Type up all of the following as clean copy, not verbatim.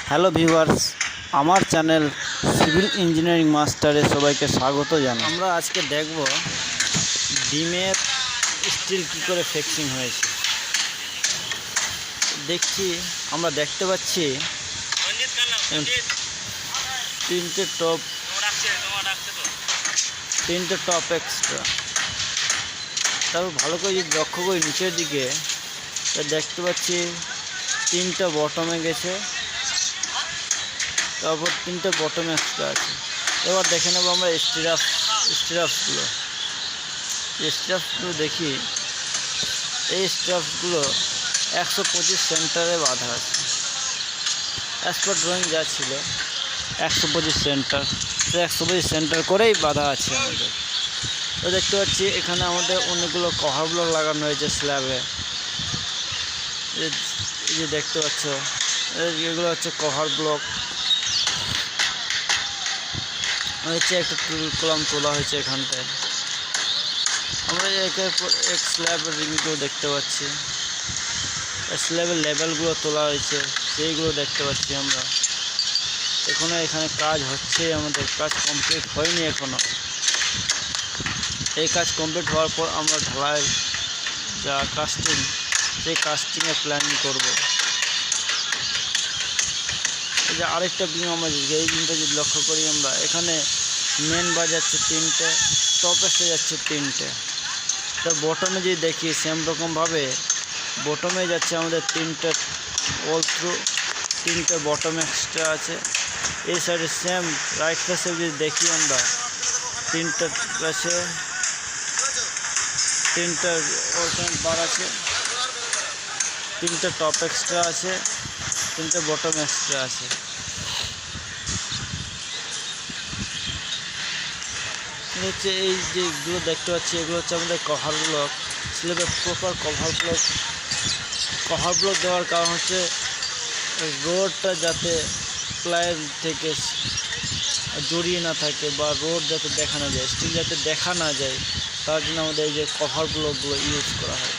Hello viewers, আমার channel civil engineering মাস্টারে সবাইকে স্বাগত জানাই। আমরা আজকে দেখব ডিমের স্টিল কী করে ফিক্সিং হয়েছে। আমরা দেখতে পাচ্ছি তিনটে টপ এক্সট্রা। তারপর ভালো করে যদি লক্ষ্য করি নিচের দিকে, দেখতে পাচ্ছি তিনটা বটমে গেছে, তারপর তিনটে বটম এক্সট্রা আছে। এবার দেখে নেবো আমরা স্ট্রাপগুলো দেখি। এই স্ট্রাপগুলো 125 সেন্টারে বাঁধা আছে। অ্যাজ পার ড্রয়িং যা ছিল 125 সেন্টার, তো 125 সেন্টার করেই বাঁধা আছে আমাদের। তো দেখতে পাচ্ছি এখানে আমাদের অনেকগুলো কভার ব্লক লাগানো হয়েছে স্ল্যাবে। এই যে দেখতে পাচ্ছ, এগুলো হচ্ছে কভার ব্লক। হচ্ছে একটা কলাম তোলা হয়েছে এখানটায়। আমরা একের পর এক স্ল্যাবের রিংগুলো দেখতে পাচ্ছি, স্ল্যাবের লেভেলগুলো তোলা হয়েছে, সেইগুলো দেখতে পাচ্ছি আমরা। এখানে কাজ হচ্ছে, আমাদের কাজ কমপ্লিট হয়নি এখনো। এই কাজ কমপ্লিট হওয়ার পর আমরা ঢালাই যা কাস্টিং, সেই কাস্টিংয়ের প্ল্যানিং করব। এই যে আরেকটা বিম আমরা এই বিমটা যদি লক্ষ্য করি, আমরা এখানে মেন বাজাচ্ছে তিনটে, টপ এসে যাচ্ছে তিনটে। তো বটমে যদি দেখি সেম রকমভাবে বটমে যাচ্ছে আমাদের তিনটে অল থ্রু, তিনটে বটম এক্সট্রা আছে। এই সাইডে সেম রাইট পাশে যদি দেখি আমরা তিনটে আছে, তিনটে অল বার আছে, তিনটে টপ এক্সট্রা আছে, তিনটে বটম এক্সট্রা আছে। হচ্ছে এই যেগুলো দেখতে পাচ্ছি, এগুলো হচ্ছে আমাদের কভার ব্লক। স্ল্যাবে প্রপার কভার ব্লক দেওয়ার কারণ হচ্ছে রোডটা যাতে প্লাইয়ের থেকে জড়িয়ে না থাকে, বা রোড যাতে দেখা না যায়, স্টিল যাতে দেখা না যায়, তার জন্য আমাদের এই যে কভার ব্লকগুলো ইউজ করা হয়।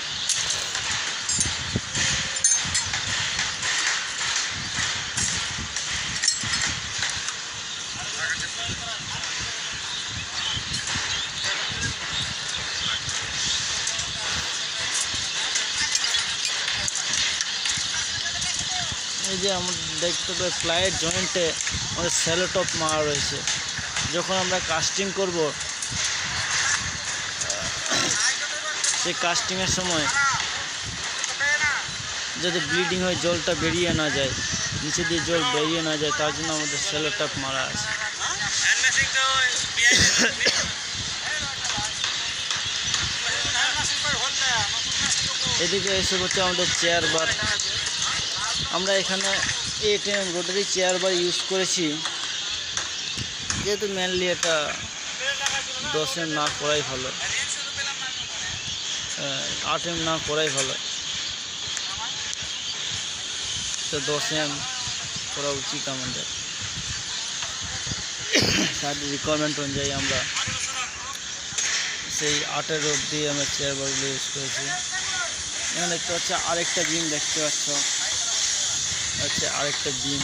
এই যে আমরা দেখতে পাই প্লাইয়ের জয়েন্টে আমাদের স্যালো টপ মারা রয়েছে। যখন আমরা কাস্টিং করব, সেই কাস্টিংয়ের সময় যাতে ব্লিডিং হয়ে জলটা বেরিয়ে না যায়, নিচে দিয়ে জল বেরিয়ে না যায়, তার জন্য আমাদের স্যালো টপ মারা আছে। এদিকে এসে হচ্ছে আমাদের চেয়ার বার। আমরা এখানে ATM rotary chair bar use করেছি, যেহেতু মেনলি এটা 10 এম না করাই ভালো, 8 এম না করাই ভালো, তো 10 এম করা উচিত আমাদের। তার রিকোয়ারমেন্ট অনুযায়ী আমরা সেই 8-এর রোড দিয়ে আমরা চেয়ার বারগুলো ইউজ করেছি। এখানে দেখতে পাচ্ছি আরেকটা বিম, দেখতে পাচ্ছ হচ্ছে আরেকটা বিম।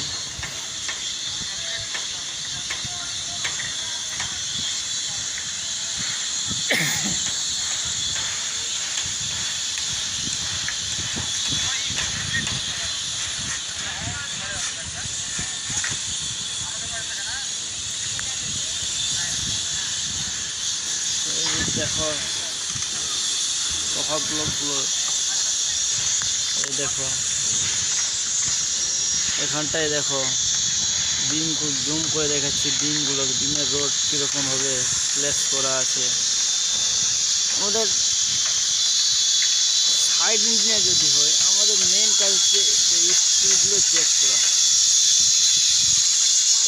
দেখো কভার ব্লকগুলো, এই দেখো এখানটায় দেখো বিম, জুম করে দেখাচ্ছি বিমগুলো, বিমের রোড কীরকমভাবে প্লেস করা আছে। আমাদের সাইড ইঞ্জিনিয়ার যদি হয়, আমাদের মেন কাজ হচ্ছে স্টিলগুলো চেক করা,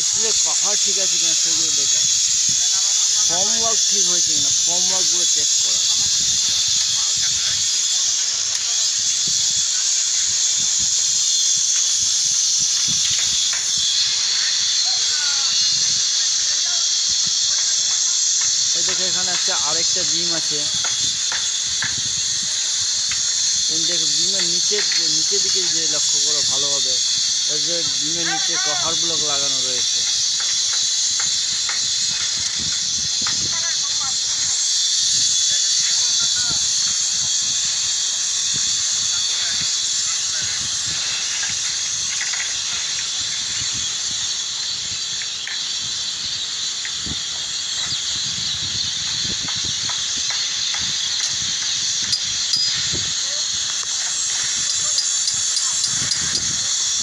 স্টিলের কভার ঠিক আছে কিনা সেগুলো দেখা, ফর্ম ওয়ার্ক ঠিক হয়েছে কিনা ফর্ম ওয়ার্কগুলো চেক করা। এই দেখো এখানে একটা আরেকটা বিম আছে, দেখো বিমের নিচের দিকে যে লক্ষ্য করো ভালোভাবে, এই যে বিমের নিচে কভার ব্লক লাগানো রয়েছে।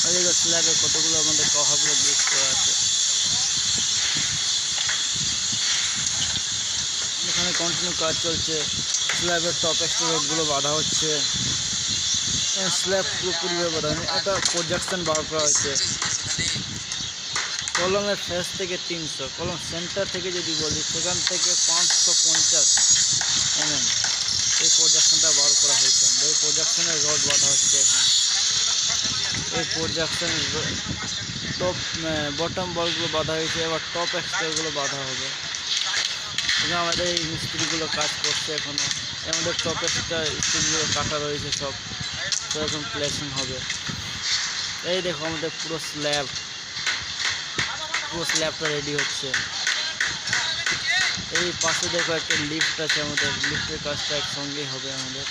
এদিকে স্ল্যাবে কতগুলো আমাদের কভার ব্লক ইউজ করা আছে। এখানে কন্টিনিউ কাজ চলছে। স্ল্যাবের টপ এক্সট্রুডগুলো বাঁধা হচ্ছে। স্ল্যাব পুরোপুরিভাবে বাঁধা হয়নি, এটা প্রজেকশন বার করা হচ্ছে। কলমের ফেস থেকে 300, কলম সেন্টার থেকে যদি বলি সেখান থেকে 550 এই প্রজেকশনটা বার করা হয়েছে। এই প্রজেকশনের রড বাঁধা হচ্ছে এখন। এই প্রজেকশনের টপ বটম বলগুলো বাঁধা হয়েছে, এবার টপ এক্সট্রাগুলো বাঁধা হবে। আমাদের এই মিস্ত্রিগুলো কাজ করছে এখনো। আমাদের টপ এক্সট্রা স্টিলগুলো কাটা রয়েছে, সব সেরকম প্লেসিং হবে। এই দেখো আমাদের পুরো স্ল্যাবটা রেডি হচ্ছে। এই পাশে দেখো একটা লিফট আছে, আমাদের লিফটের কাজটা একসঙ্গেই হবে আমাদের।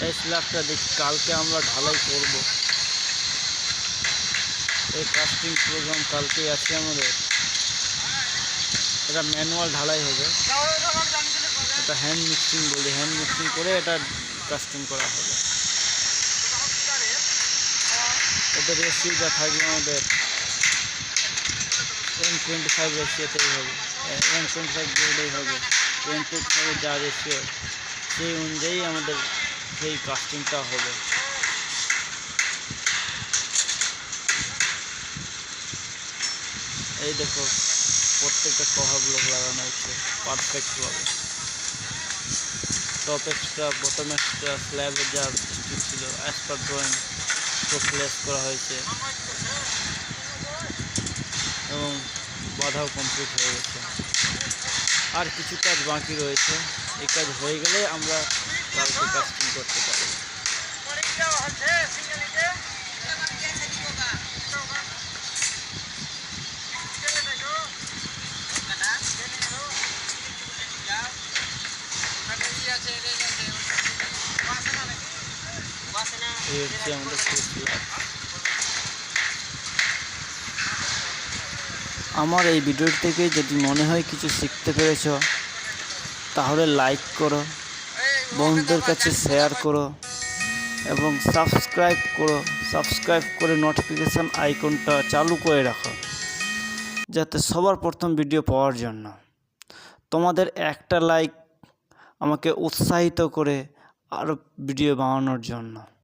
এই স্ল্যাবটা দেখি কালকে আমরা ঢালাই করব। এই কাস্টিং প্রোগ্রাম কালকেই আছে আমাদের। এটা ম্যানুয়াল ঢালাই হবে, এটা হ্যান্ড মিক্সিং বলি, হ্যান্ড মিক্সিং করে এটা কাস্টিং করা হবে। এদের রেশিও যা থাকবে আমাদের M25 রেশিওতেই হবে, M25 গ্রেডেই হবে। M25 যা রেশিও সেই অনুযায়ী আমাদের সেই কাস্টিংটা হবে। এই দেখো প্রত্যেকটা কভার ব্লক লাগানো হচ্ছে পারফেক্টভাবে। টপ এক্সট্রা, বটম এক্সট্রা, স্ল্যাবের যা স্টিল ছিল অ্যাজ পার ড্রয়িং সব প্লেস করা হয়েছে এবং বাধাও কমপ্লিট হয়ে গেছে। আর কিছু কাজ বাকি রয়েছে, এই কাজ হয়ে গেলে আমরা কালকে কাস্টিং করতে পারব। এই হচ্ছে আমাদের স্ল্যাব। আমার এই ভিডিওর থেকে যদি মনে হয় কিছু শিখতে পেরেছ তাহলে লাইক করো, বন্ধুদের কাছে শেয়ার করো এবং সাবস্ক্রাইব করে নোটিফিকেশান আইকনটা চালু করে রাখো, যাতে সবার প্রথম ভিডিও পাওয়ার জন্য। তোমাদের একটা লাইক আমাকে উৎসাহিত করে আরও ভিডিও বানানোর জন্য।